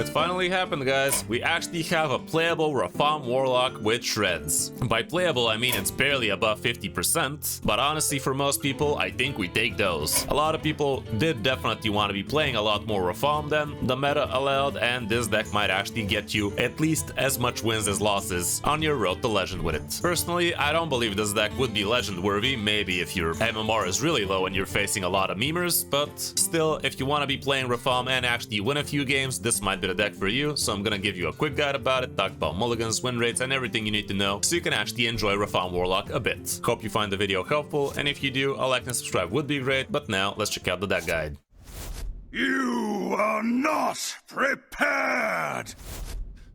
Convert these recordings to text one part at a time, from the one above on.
It finally happened, guys. We actually have a playable Rafaam Warlock with shreds. By playable, I mean it's barely above 50%, but honestly for most people, I think we take those. A lot of people did definitely want to be playing a lot more Rafaam than the meta allowed, and this deck might actually get you at least as much wins as losses on your road to legend with it. Personally, I don't believe this deck would be legend worthy, maybe if your MMR is really low and you're facing a lot of memers, but still, if you want to be playing Rafaam and actually win a few games, this might be the deck for you. So I'm gonna give you a quick guide about it, talk about mulligans, win rates, and everything you need to know so you can actually enjoy Rafaam Warlock a bit. Hope you find the video helpful, and if you do, a like and subscribe would be great, but now let's check out the deck guide. You are not prepared!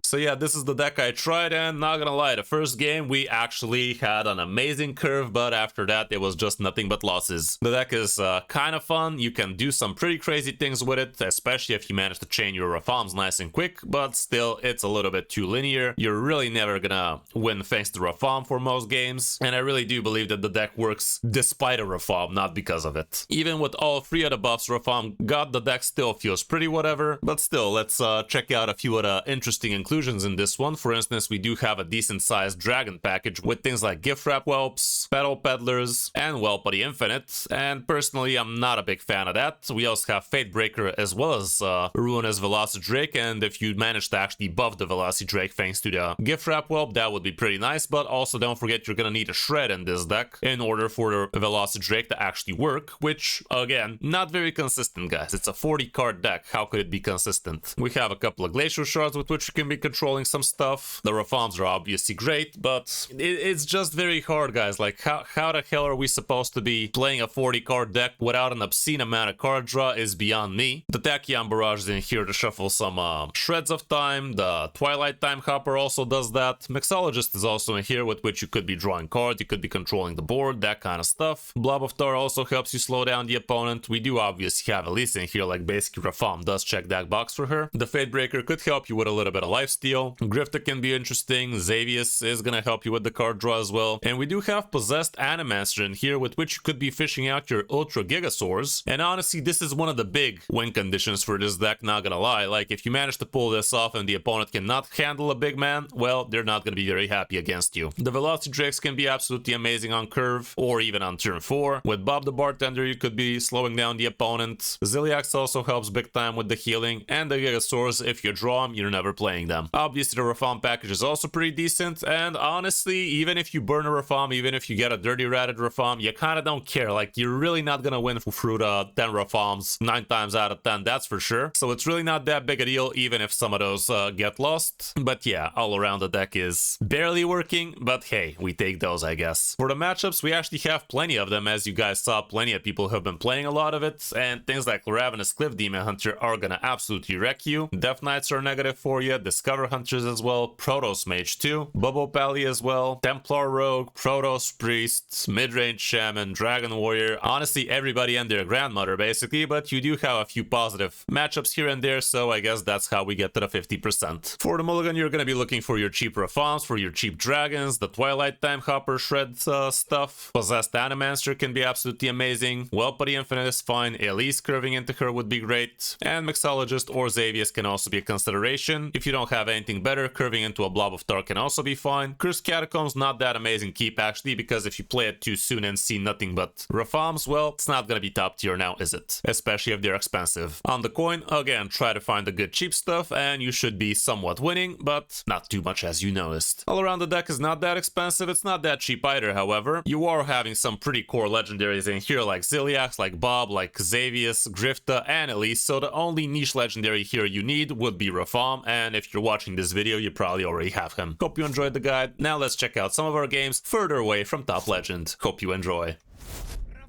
So yeah, this is the deck I tried, and not gonna lie, the first game we actually had an amazing curve, but after that it was just nothing but losses. The deck is kind of fun, you can do some pretty crazy things with it, especially if you manage to chain your Rafaams nice and quick, but still it's a little bit too linear. You're really never gonna win thanks to Rafaam for most games, and I really do believe that the deck works despite a Rafaam, not because of it. Even with all three of the buffs Rafaam got, the deck still feels pretty whatever, but still, let's check out a few of the interesting inclusions in this one. For instance, we do have a decent sized dragon package with things like gift wrap whelps, petal peddlers, and whelp of the infinite, and personally I'm not a big fan of that. We also have Fate Breaker as well as Ruinous Velocity Drake, and if you manage to actually buff the Velocity Drake thanks to the gift wrap whelp, that would be pretty nice, but also don't forget you're gonna need a shred in this deck in order for the Velocity Drake to actually work, which again, not very consistent, guys. It's a 40 card deck, how could it be consistent? We have a couple of glacial shards with which you can be controlling some stuff. The Rafaams are obviously great, but it's just very hard, guys. Like, how the hell are we supposed to be playing a 40 card deck without an obscene amount of card draw is beyond me. The Tachyon Barrage is in here to shuffle some shreds of time. The Twilight Time Hopper also does that. Mixologist is also in here with which you could be drawing cards, you could be controlling the board, that kind of stuff. Blob of Tar also helps you slow down the opponent. We do obviously have Elise in here, like basically Rafaam does check that box for her. The Fate Breaker could help you with a little bit of lifesteal. Grifter can be interesting. Xavius is gonna help you with the card draw as well. And we do have Possessed Animaster in here with which you could be fishing out your Ultra Gigasaurs. And honestly, this is one of the big win conditions for this deck, not gonna lie. Like, if you manage to pull this off and the opponent cannot handle a big man, well, they're not gonna be very happy against you. The Velocity Drakes can be absolutely amazing on curve or even on turn 4. With Bob the Bartender, you could be slowing down the opponent. Ziliax also helps big time with the healing. And the Gigasaurs, if you draw them, you're never playing them. Obviously, the Rafaam package is also pretty decent, and honestly, even if you burn a Rafaam, even if you get a dirty ratted Rafaam, you kind of don't care. Like, you're really not gonna win through the 10 Rafaams 9 times out of 10, that's for sure. So it's really not that big a deal, even if some of those get lost. But yeah, all around the deck is barely working, but hey, we take those, I guess. For the matchups, we actually have plenty of them. As you guys saw, plenty of people have been playing a lot of it, and things like Ravenous Cliff Demon Hunter are gonna absolutely wreck you. Death Knights are negative for you, Discover Hunters as well, Protoss Mage too, Bubble Pally as well, Templar Rogue, Protoss Priest, Midrange Shaman, Dragon Warrior, honestly everybody and their grandmother basically, but you do have a few positive matchups here and there, so I guess that's how we get to the 50%. For the mulligan, you're gonna be looking for your cheap Rafaams, for your cheap dragons, the Twilight Time Hopper shred stuff. Possessed Animaster can be absolutely amazing, Whelp of the Infinite is fine, Elise curving into her would be great, and Mixologist or Xavius can also be a consideration. If you don't have anything better, curving into a Blob of Tar can also be fine. Cursed Catacombs, not that amazing keep actually, because if you play it too soon and see nothing but Rafaams, well, it's not gonna be top tier now, is it? Especially if they're expensive. On the coin, again, try to find the good cheap stuff and you should be somewhat winning, but not too much as you noticed. All around the deck is not that expensive, it's not that cheap either, however. You are having some pretty core legendaries in here like Ziliax, like Bob, like Xavius, Grifta, and Elise, so the only niche legendary here you need would be Rafaam, and if you're watching this video, you probably already have him. Hope you enjoyed the guide. Now let's check out some of our games further away from top legend. Hope you enjoy.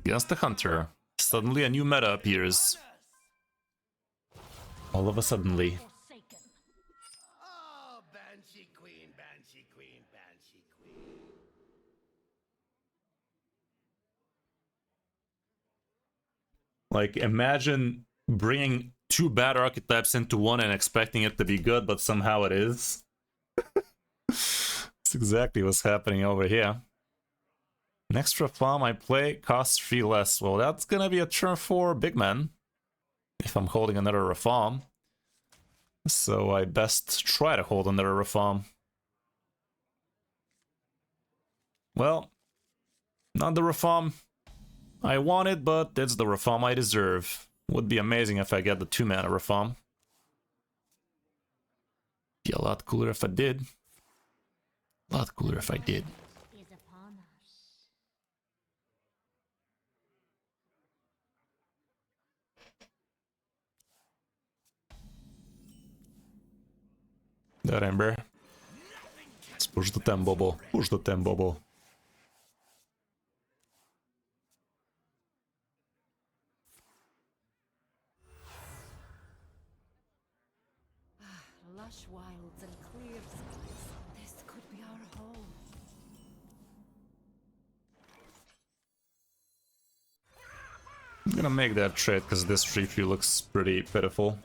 Against the Hunter. Suddenly a new meta appears. All of a suddenly. Oh, Banshee Queen, Banshee Queen, Banshee Queen. Like, imagine bringing 2 bad archetypes into one and expecting it to be good, but somehow it is. That's exactly what's happening over here. Next Rafaam I play costs 3 less. Well, that's gonna be a turn 4 big man. If I'm holding another Rafaam. So I best try to hold another Rafaam. Well, not the Rafaam I wanted, but it's the Rafaam I deserve. Would be amazing if I get the 2-mana Rafaam. Be a lot cooler if I did. A lot cooler if I did. Is upon us. That Ember. Let's push the Tembobo. Push the Tembobo. Lush wilds and clear skies. This could be our home. I'm gonna make that trade because this 3-3 looks pretty pitiful.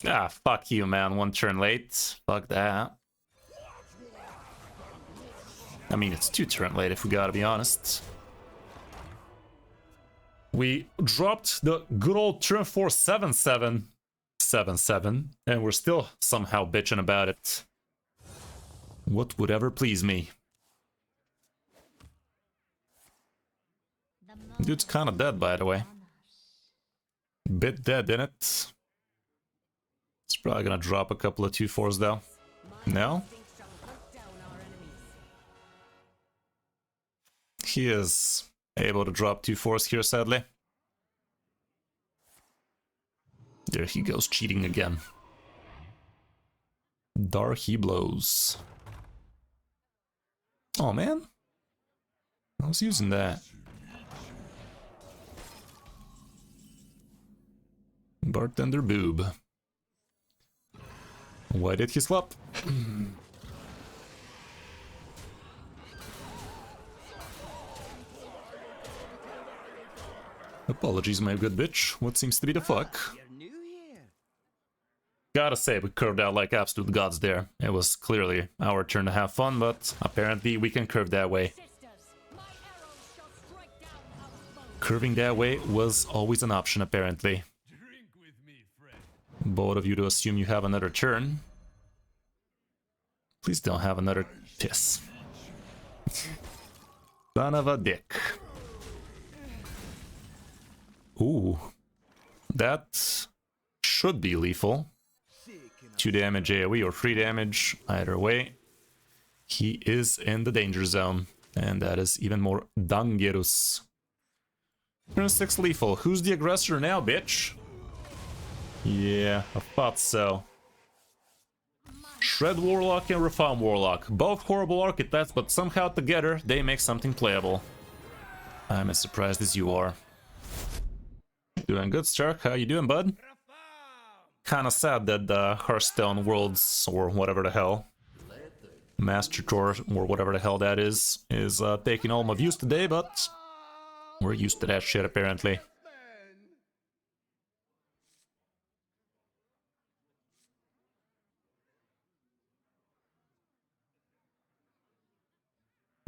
Ah, fuck you, man. 1 turn late. Fuck that. I mean, it's 2 turn late if we gotta be honest. We dropped the good old turn 4 7-7. 7-7. And we're still somehow bitching about it. What would ever please me? Dude's kinda dead, by the way. Bit dead, in it. It's probably gonna drop a couple of 2-4s though. No? He is able to drop 2-4s here, sadly. There he goes, cheating again. Dar he blows. Oh man. I was using that. Bartender boob. Why did he slap? Apologies, my good bitch. What seems to be the fuck? You're new here. Gotta say, we curved out like absolute gods there. It was clearly our turn to have fun, but apparently we can curve that way. Curving that way was always an option, apparently. Drink with me, friend. Both of you to assume you have another turn. Please don't have another piss. Son of a dick. Ooh. That should be lethal. 2 damage AoE or 3 damage, either way. He is in the danger zone, and that is even more dangerous. Turn 6 lethal. Who's the aggressor now, bitch? Yeah, I thought so. Shred Warlock and Rafaam Warlock. Both horrible archetypes, but somehow together they make something playable. I'm as surprised as you are. Doing good, Stark. How you doing, bud? Kinda sad that the Hearthstone Worlds, or whatever the hell, Master Tour, or whatever the hell that is taking all my views today, but we're used to that shit, apparently.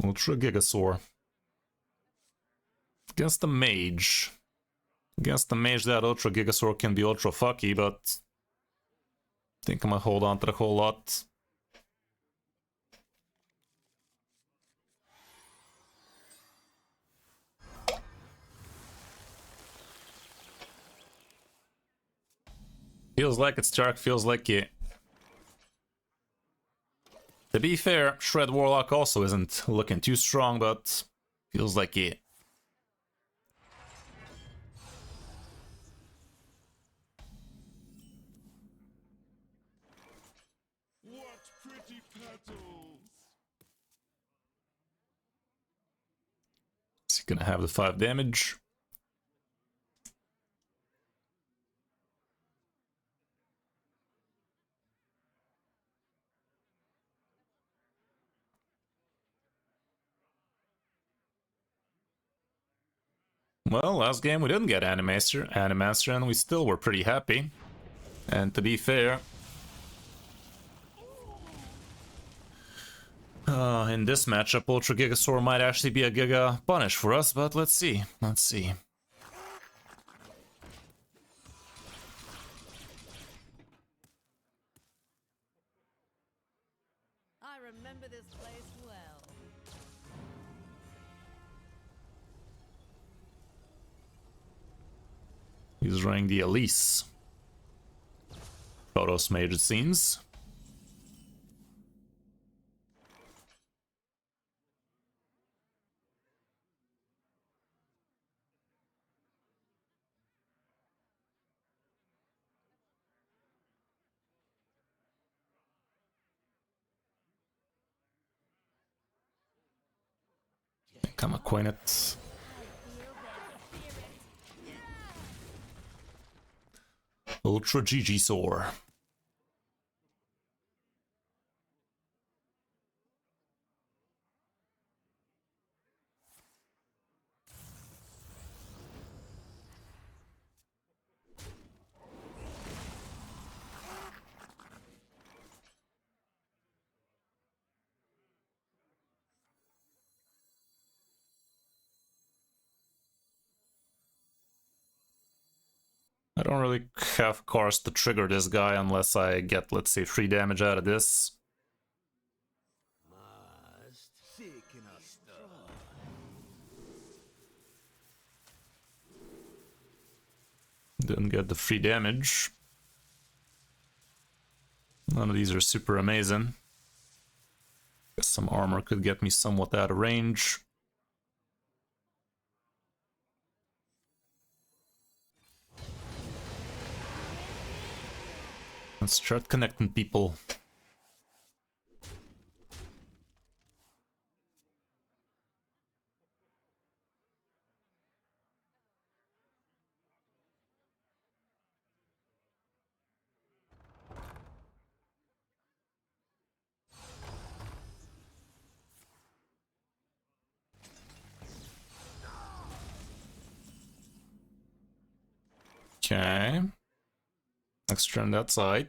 Ultra Gigasaur. Against the mage. Against the mage, that Ultra Gigasaur can be ultra fucky, but I think I'm gonna hold on to the whole lot. Feels like it's Stark, feels like it. To be fair, Shred Warlock also isn't looking too strong, but feels like it. What pretty petals. Is he gonna have the 5 damage? Well, last game we didn't get Animaster, and we still were pretty happy. And to be fair, in this matchup, Ultra Gigasaur might actually be a Giga punish for us, but let's see. Let's see. I remember this place well. He's running the Elise. Protoss Mage, it seems. Come acquainted. Ultra Gigasaur. I don't really have cards to trigger this guy unless I get, let's say, 3 damage out of this. Must seek in a star. Didn't get the 3 damage. None of these are super amazing. Guess some armor could get me somewhat out of range. Let's start connecting people. Okay. Let's turn that side.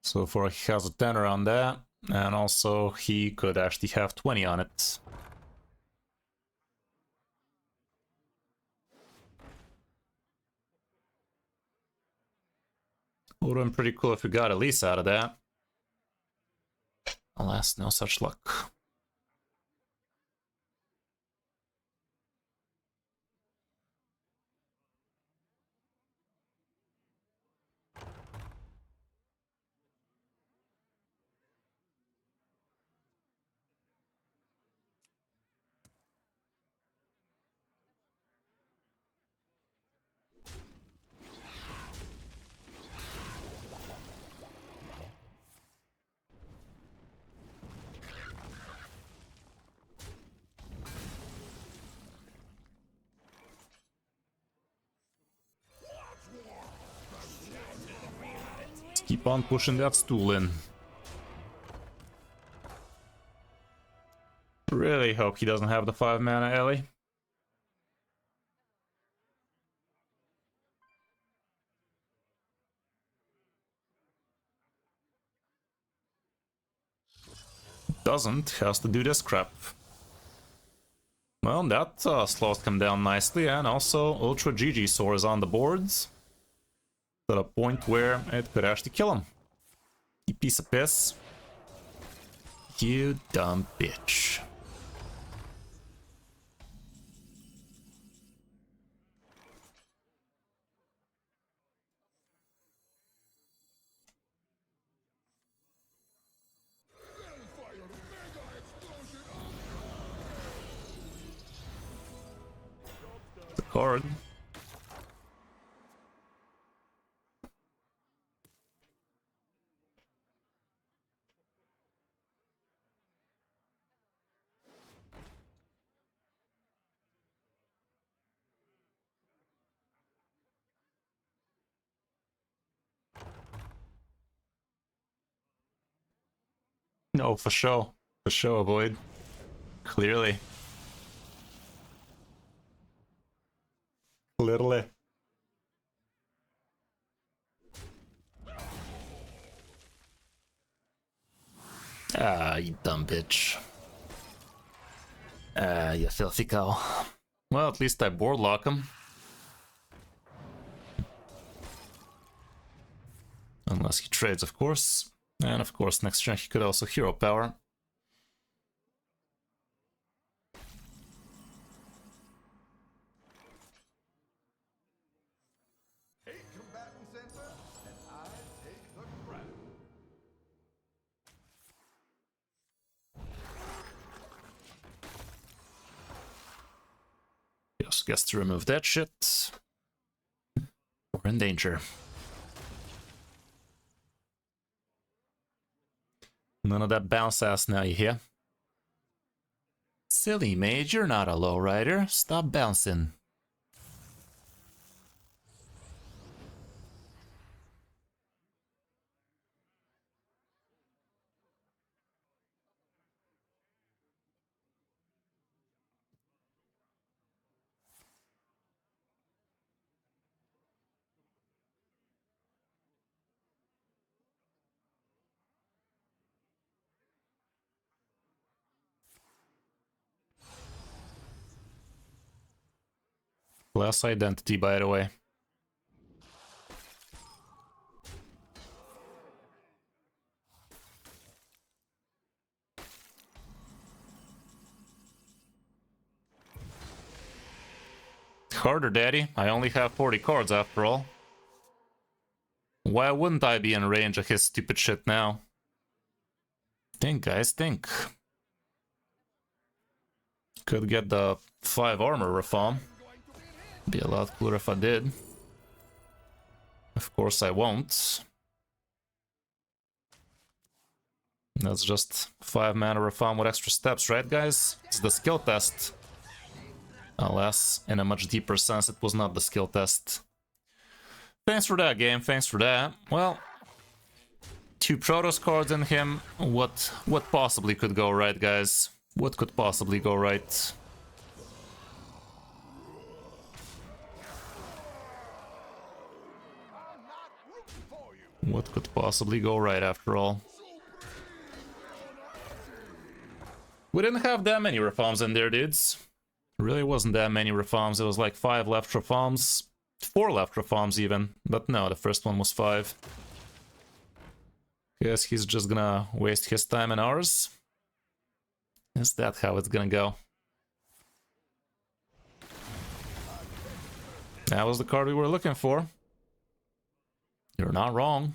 So far he has a 10 on that, and also he could actually have 20 on it. Would have been pretty cool if we got Elise out of that. Alas, no such luck. Let's keep on pushing that stool in. Really hope he doesn't have the 5 mana Ellie. Doesn't, has to do this crap. Well, that slows him down nicely, and also Ultra Gigasaur is on the boards. To the point where it could actually kill him. You piece of piss. You dumb bitch. The card. No, for sure. For sure, avoid. Clearly. Clearly. Ah, you dumb bitch. Ah, you filthy cow. Well, at least I board lock him. Unless he trades, of course. And of course, next turn he could also hero power. Just gets to remove that shit. We're in danger. None of that bounce ass now, you hear? Silly mage, you're not a lowrider. Stop bouncing. Class identity, by the way. Harder, daddy. I only have 40 cards after all. Why wouldn't I be in range of his stupid shit now? Think, guys, think. Could get the 5 armor Rafaam. Be a lot cooler if I did. Of course I won't. That's just 5 mana Rafaam with extra steps, right guys? It's the skill test. Alas, in a much deeper sense, it was not the skill test. Thanks for that, game. Thanks for that. Well, 2 Protoss cards in him. What possibly could go right, guys? What could possibly go right? What could possibly go right after all? We didn't have that many Rafaams in there, dudes. Really wasn't that many Rafaams. It was like 5 left Rafaams. 4 left Rafaams even. But no, the first one was 5. Guess he's just gonna waste his time and ours. Is that how it's gonna go? That was the card we were looking for. You're not wrong.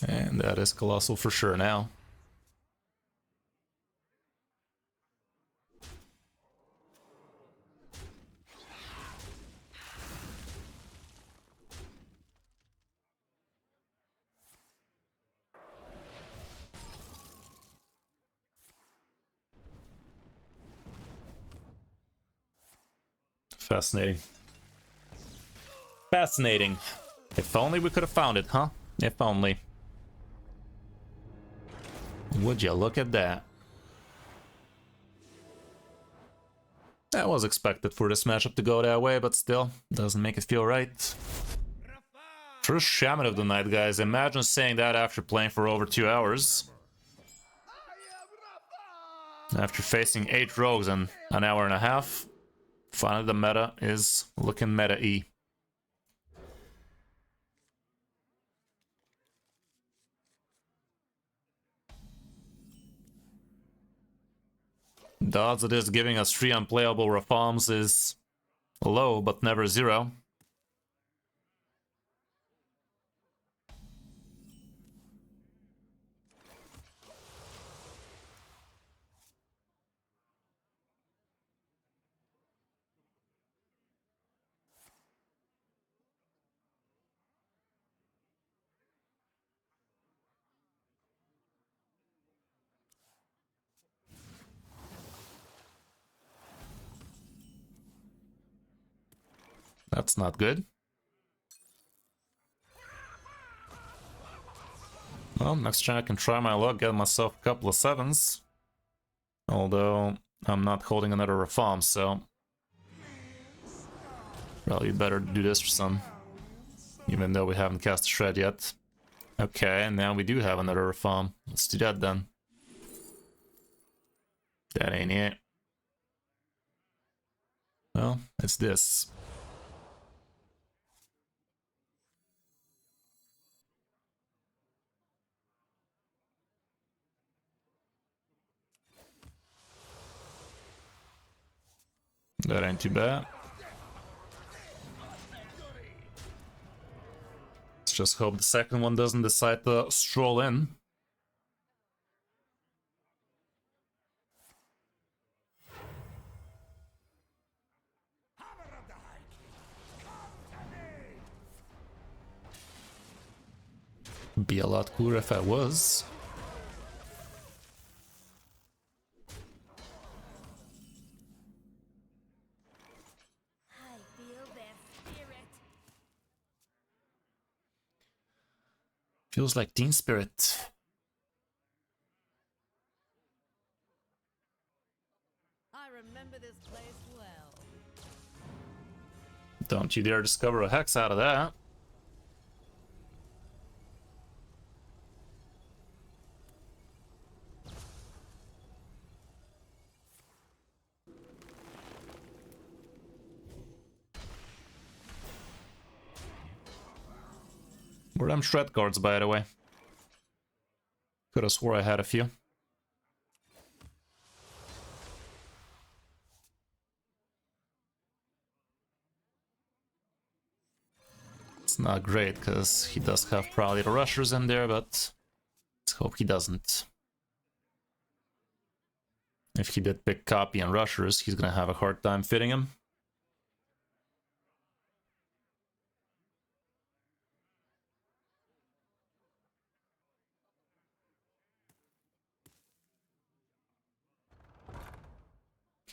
And that is Colossal for sure now. Fascinating. Fascinating. If only we could have found it, huh? If only. Would you look at that? That was expected for this matchup to go that way, but still, doesn't make it feel right. First Shaman of the night, guys. Imagine saying that after playing for over 2 hours. After facing 8 rogues in an hour and a half. Finally, the meta is looking meta-y. The odds of this giving us 3 unplayable Rafaams is low, but never 0. That's not good. Well, next turn I can try my luck, get myself a couple of 7s. Although, I'm not holding another Rafaam, so... probably better do this for some. Even though we haven't cast a Shred yet. Okay, and now we do have another Rafaam. Let's do that then. That ain't it. Well, it's this. That ain't too bad. Let's just hope the second one doesn't decide to stroll in. Be a lot cooler if I was. I feel their spirit. Feels like Team Spirit. I remember this place well. Don't you dare discover a hex out of that. Were them shred cards, by the way? Could have swore I had a few. It's not great, because he does have probably the rushers in there, but let's hope he doesn't. If he did pick copy and rushers, he's gonna have a hard time fitting him.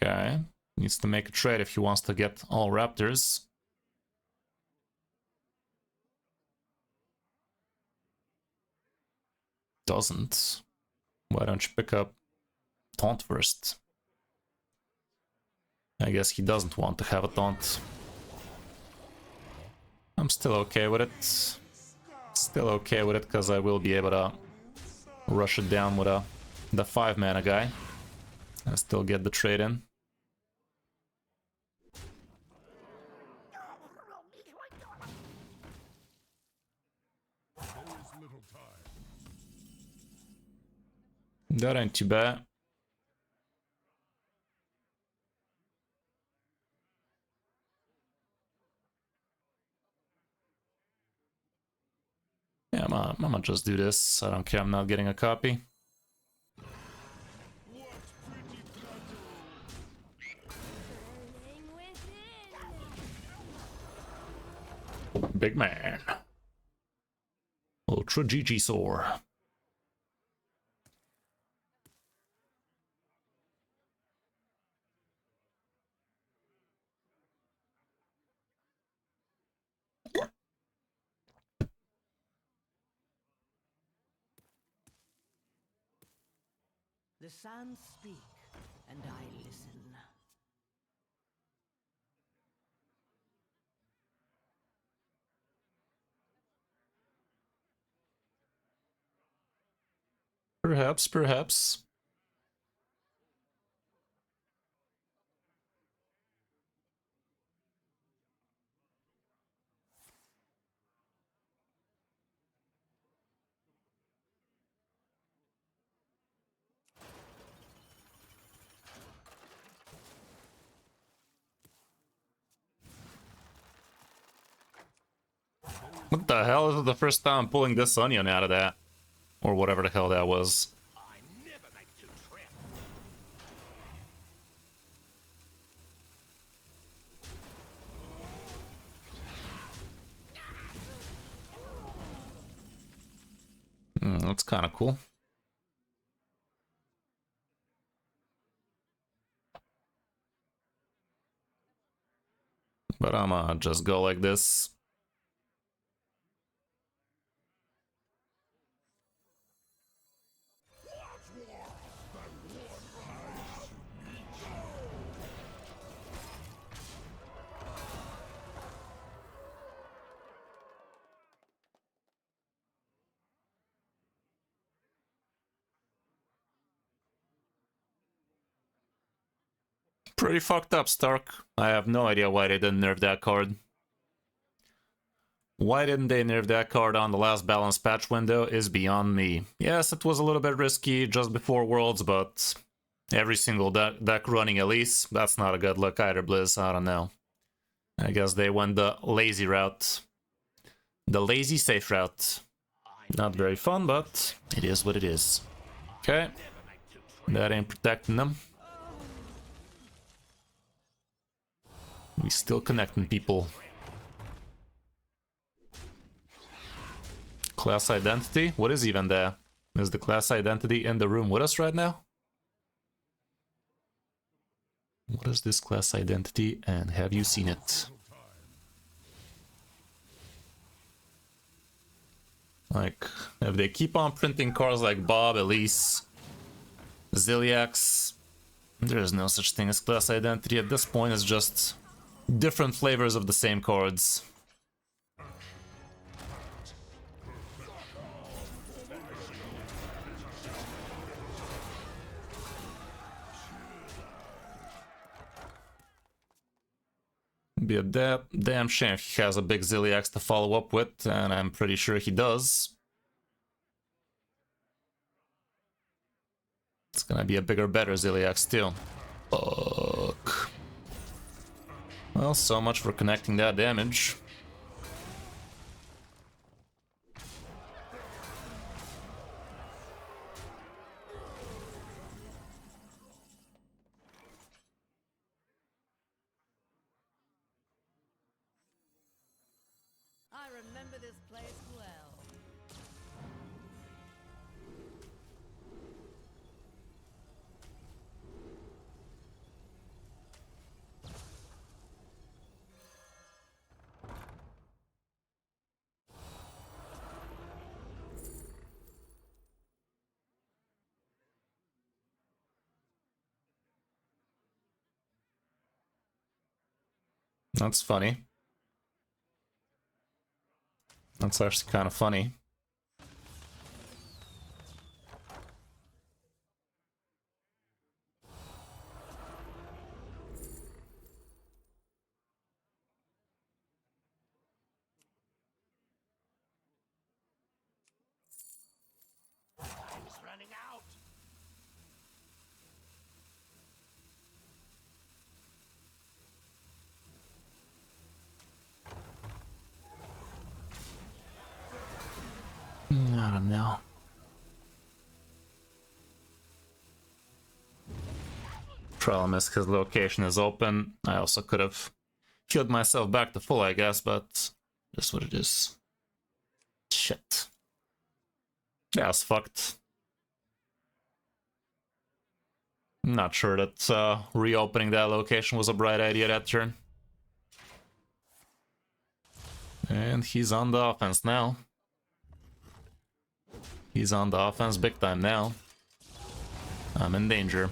Okay, needs to make a trade if he wants to get all raptors. Doesn't. Why don't you pick up taunt first? I guess he doesn't want to have a taunt. I'm still okay with it. Still okay with it because I will be able to rush it down with the 5-mana guy. I still get the trade in. That ain't too bad. Yeah, I'm gonna just do this. I don't care, I'm not getting a copy. Burning within. Big man. Ultra GG Soar. The sands speak, and I listen. Perhaps, perhaps. What the hell? This is the first time I'm pulling this onion out of that. Or whatever the hell that was. I never like to trip. That's kind of cool. But I'm just go like this. Pretty fucked up, Stark. I have no idea why they didn't nerf that card. Why didn't they nerf that card on the last balance patch window is beyond me. Yes, it was a little bit risky just before Worlds, but every single deck running Elise, that's not a good look either, Blizz. I don't know. I guess they went the lazy route. The lazy safe route. Not very fun, but it is what it is. Okay. That ain't protecting them. We still connecting people. Class identity? What is even there? Is the class identity in the room with us right now? What is this class identity and have you seen it? Like, if they keep on printing cards like Bob, Elise, Ziliax, there is no such thing as class identity. At this point, it's just different flavors of the same cards. Be a damn shame if he has a big Ziliax to follow up with, and I'm pretty sure he does. It's gonna be a bigger, better Ziliax too. Fuck. Well, so much for connecting that damage. I remember this place well. That's funny. That's actually kind of funny. Time's running out. I don't know. Problem is his location is open. I also could have healed myself back to full, I guess, but just what it is. Shit. Yeah, it's fucked. Not sure that reopening that location was a bright idea that turn. And he's on the offense now. He's on the offense big time now. I'm in danger.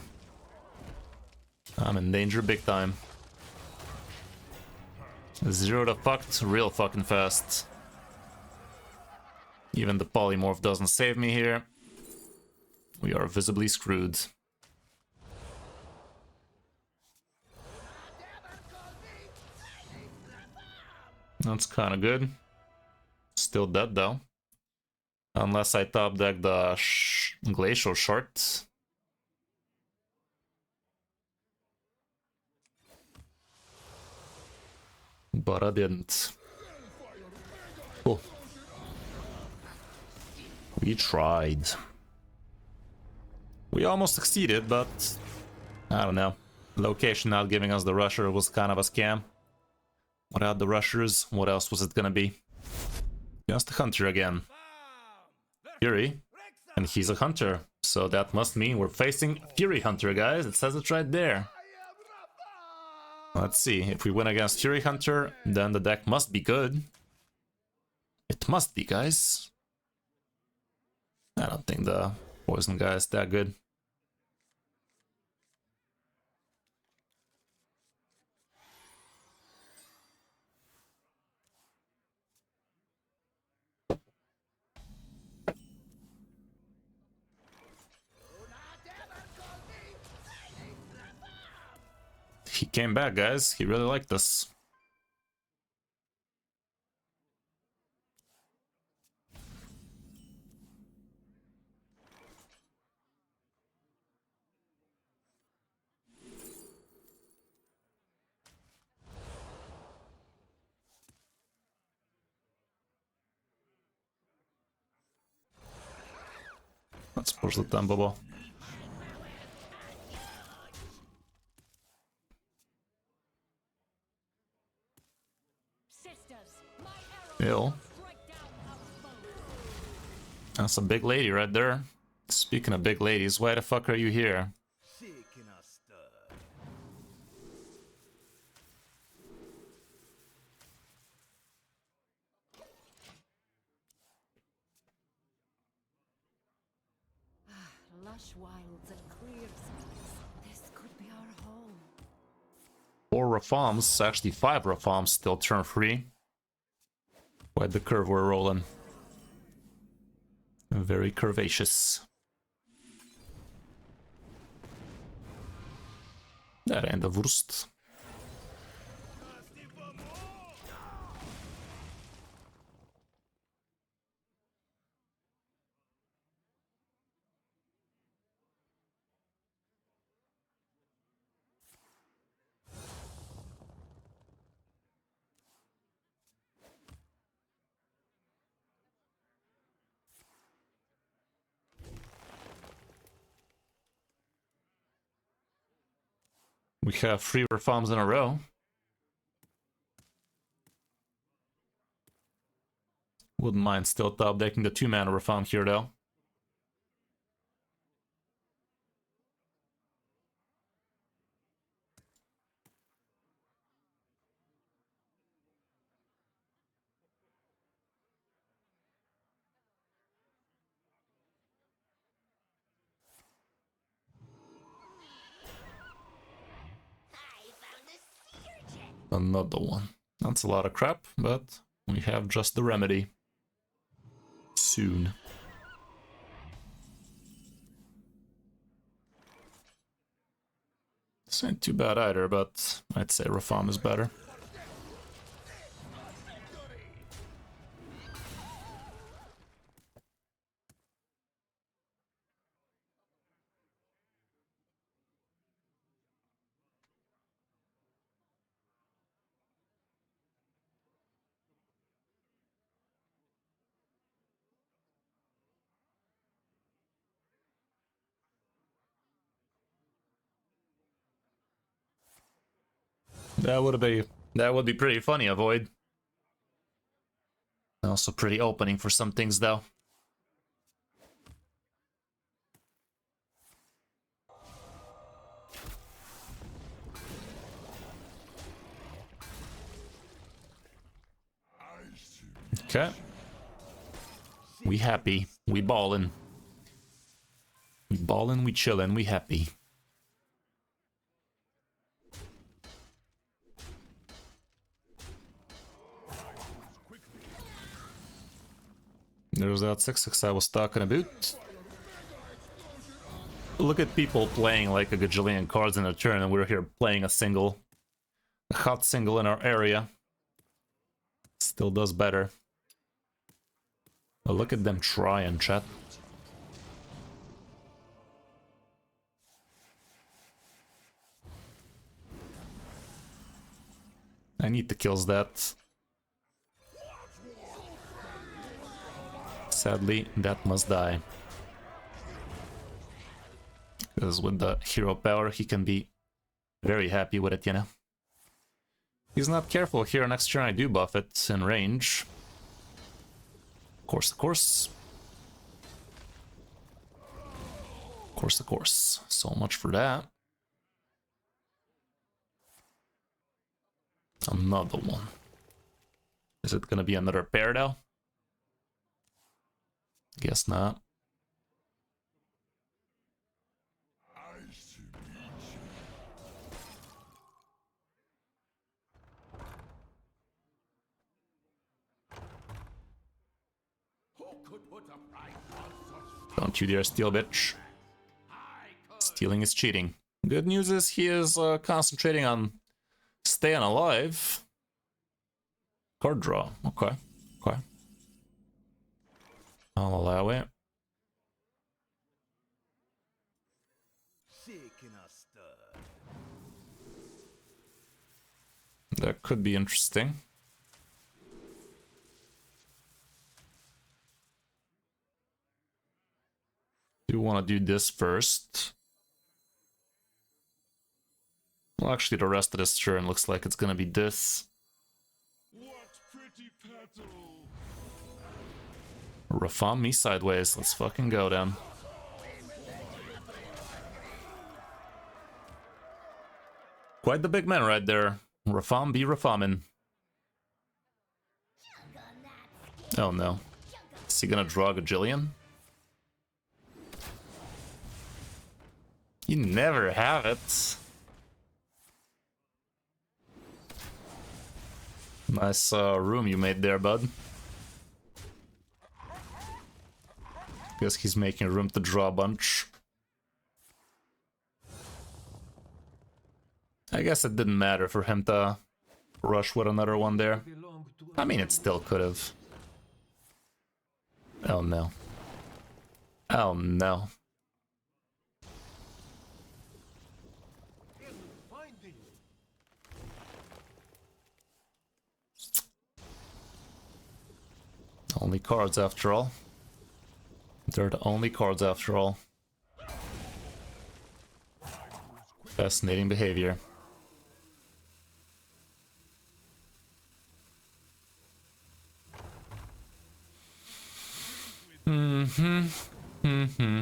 I'm in danger big time. 0 to fucked real fucking fast. Even the polymorph doesn't save me here. We are visibly screwed. That's kind of good. Still dead though. Unless I top deck the glacial short. But I didn't. Oh. We tried. We almost succeeded, but I don't know. Location not giving us the rusher was kind of a scam. Without the rushers, what else was it gonna be? Just a hunter again. Fury. And he's a hunter. So that must mean we're facing Fury Hunter, guys. It says it right there. Let's see. If we win against Fury Hunter, then the deck must be good. It must be, guys. I don't think the poison guy is that good. he came back, guys. He really liked us. Let's push the tempo ball. Ill. That's a big lady right there. Speaking of big ladies, why the fuck are you here? Shaking a stir. Lush wilds and clear skies. This could be our home. 4 Rafams, actually 5 Rafams still turn free. Quite the curve we're rolling. Very curvaceous. Där är ändå wurst. We have 3 Rafams in a row. Wouldn't mind still top decking the 2-mana Rafam here though. Another one. That's a lot of crap, but we have just the remedy. Soon. This ain't too bad either, but I'd say Rafam is better. That would be pretty funny, avoid. Also pretty opening for some things though. Okay. We happy. We ballin'. We ballin', we chillin', we happy. There's that 6-6 I was talking about. Look at people playing like a gajillion cards in a turn, and we're here playing a hot single in our area. Still does better. But look at them trying, chat. I need the kills that. Sadly, that must die. Because with the hero power, he can be very happy with it, you know. He's not careful here. Next turn I do buff it in range. Of course, of course. Of course, of course. So much for that. Another one. Is it gonna be another pair now? Guess not. Don't you dare steal, bitch. Stealing is cheating. Good news is he is concentrating on staying alive. Card draw. Okay. Okay. I'll allow it. Shaking a stir. That could be interesting. Do want to do this first. Well, actually, the rest of this turn looks like it's gonna be this. Rafaam me sideways. Let's fucking go then. Quite the big man right there. Rafaam be Rafaamin. Oh no. Is he gonna draw a gajillion? You never have it. Nice room you made there, bud. Guess he's making room to draw a bunch. I guess it didn't matter for him to rush with another one there. I mean, it still could have. Oh no. Oh no. Only cards after all. They're the only cards after all. Fascinating behavior. Mm-hmm. Mm-hmm.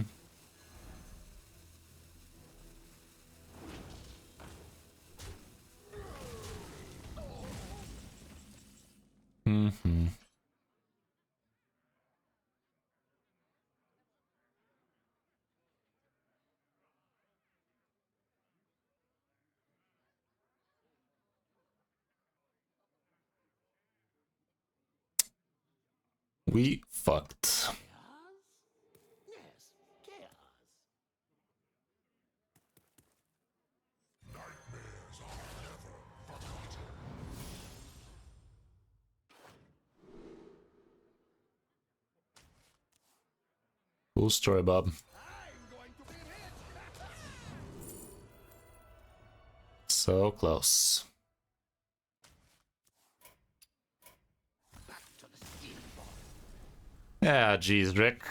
Mm-hmm. We fucked. Yes, chaos. Cool story, Bob. I'm going to be rich. So close. Back to the steel ball. Yeah, geez, Rick.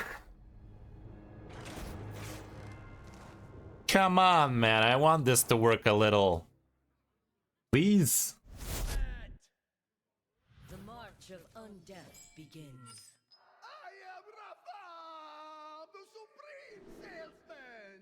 Come on, man. I want this to work a little. Please. The march of undeath begins. I am Rafaam, the supreme salesman.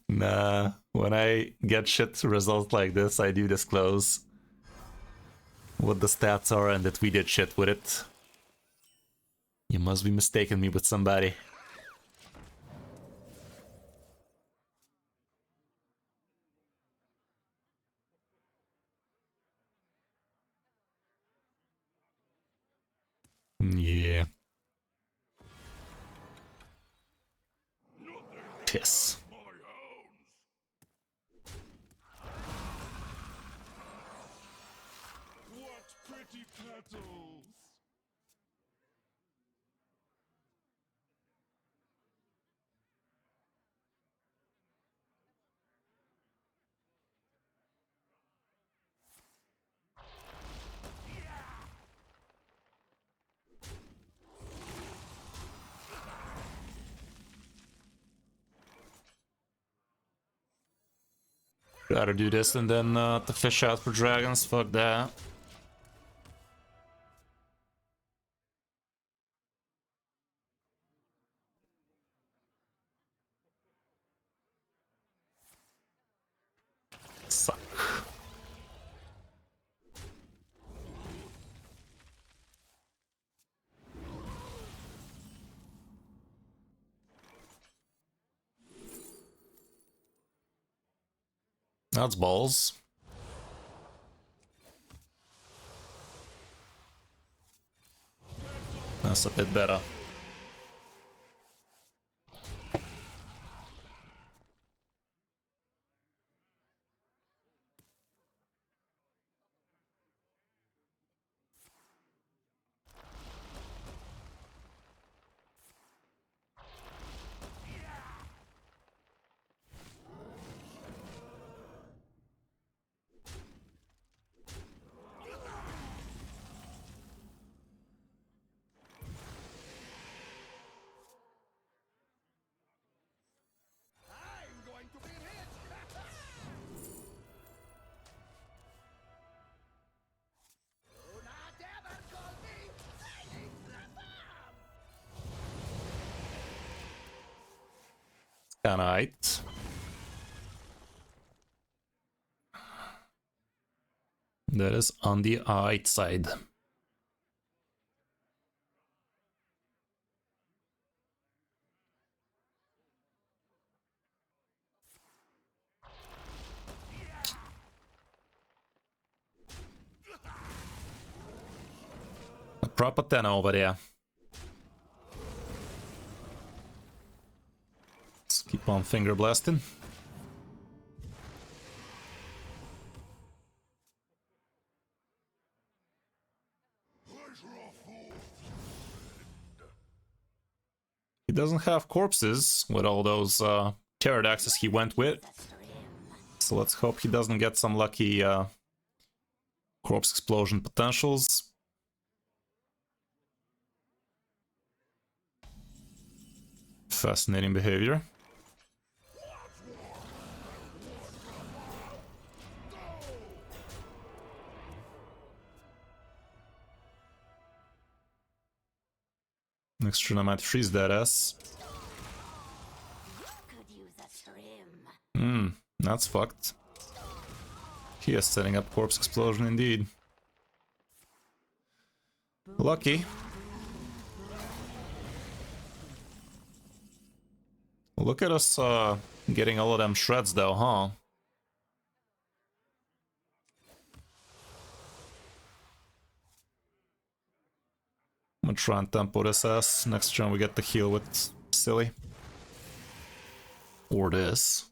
Nah, when I get shit results like this, I do disclose what the stats are and that we did shit with it. You must be mistaking me with somebody. Yeah. Piss. What pretty petals. Gotta do this and then to fish out for dragons. Fuck that. Suck. That's balls. That's a bit better. I'm going to be rich. Do not ever call me Phoenix Rafaam. Kinda aight. That is on the aight side. A proper 10 over there. Let's keep on finger blasting. He doesn't have corpses with all those pterodaxes he went with. So let's hope he doesn't get some lucky corpse explosion potentials. Fascinating behavior. Next turn I might freeze that ass. Could use a trim. That's fucked. He is setting up corpse explosion indeed. Lucky. Look at us getting all of them shreds though, huh? I'm gonna try and tempo this ass. Next turn we get the heal with Silly. Or this.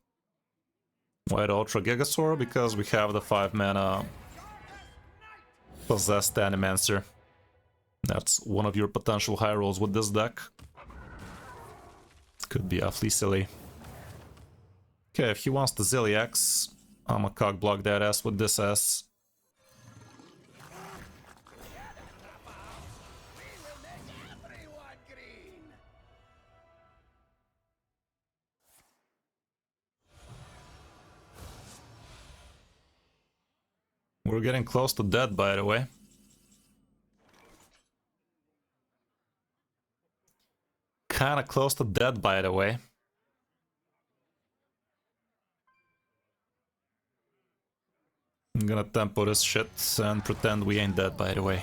White Ultra Gigasaur because we have the 5 mana Possessed Animancer. That's one of your potential high rolls with this deck. Could be awfully silly. Okay, if he wants the Zilliax, I'ma cock block that ass with this ass. Everyone green. We're getting close to dead, by the way. Kinda close to dead, by the way. I'm gonna tempo this shit and pretend we ain't dead, by the way.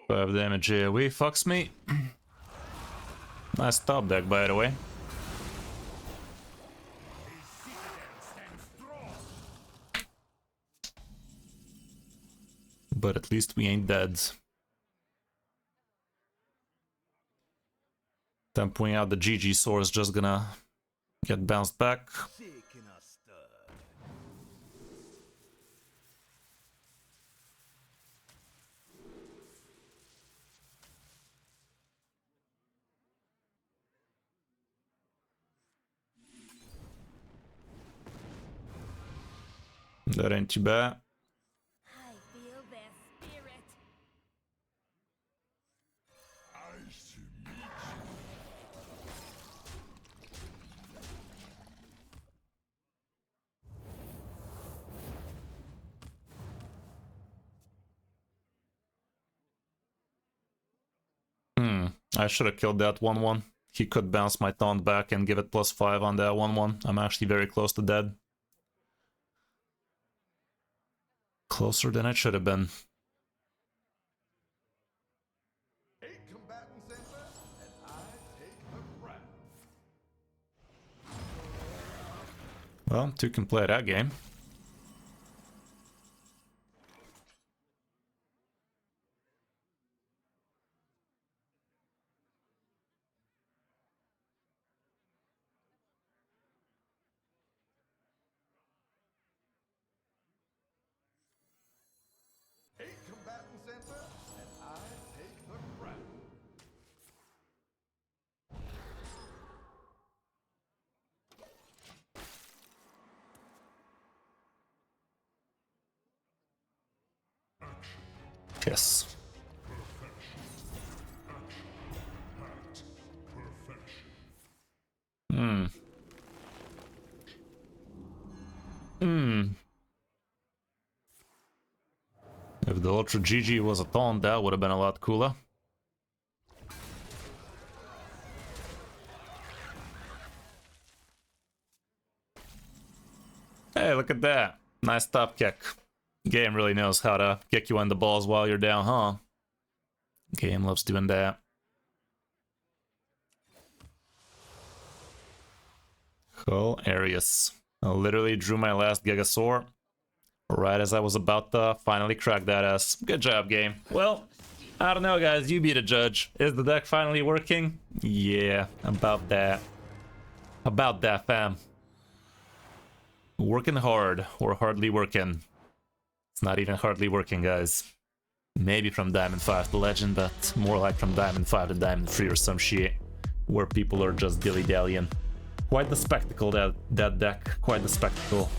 Five damage AoE fucks me. Nice top deck, by the way. But at least we ain't dead. Tempoing out the GG Soar is just gonna get bounced back. Shaking a stud. That ain't too bad. I feel their spirit. I should have killed that 1-1. He could bounce my taunt back and give it +5 on that 1-1. I'm actually very close to dead. Closer than it should have been. Well, 2 can play that game. Yes. If the Ultra GG was a taunt, that would have been a lot cooler. Hey, look at that. Nice top kick. Game really knows how to kick you in the balls while you're down, huh? Game loves doing that. Hilarious. I literally drew my last Gigasaur right as I was about to finally crack that ass. Good job, game. Well, I don't know, guys. You be the judge. Is the deck finally working? Yeah, about that. About that, fam. Working hard, or hardly working. It's not even hardly working, guys. Maybe from Diamond 5 to Legend, but more like from Diamond 5 to Diamond 3 or some shit, where people are just dilly-dallying. Quite the spectacle, that deck. Quite the spectacle.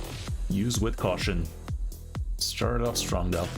Use with caution. Started off strong, though.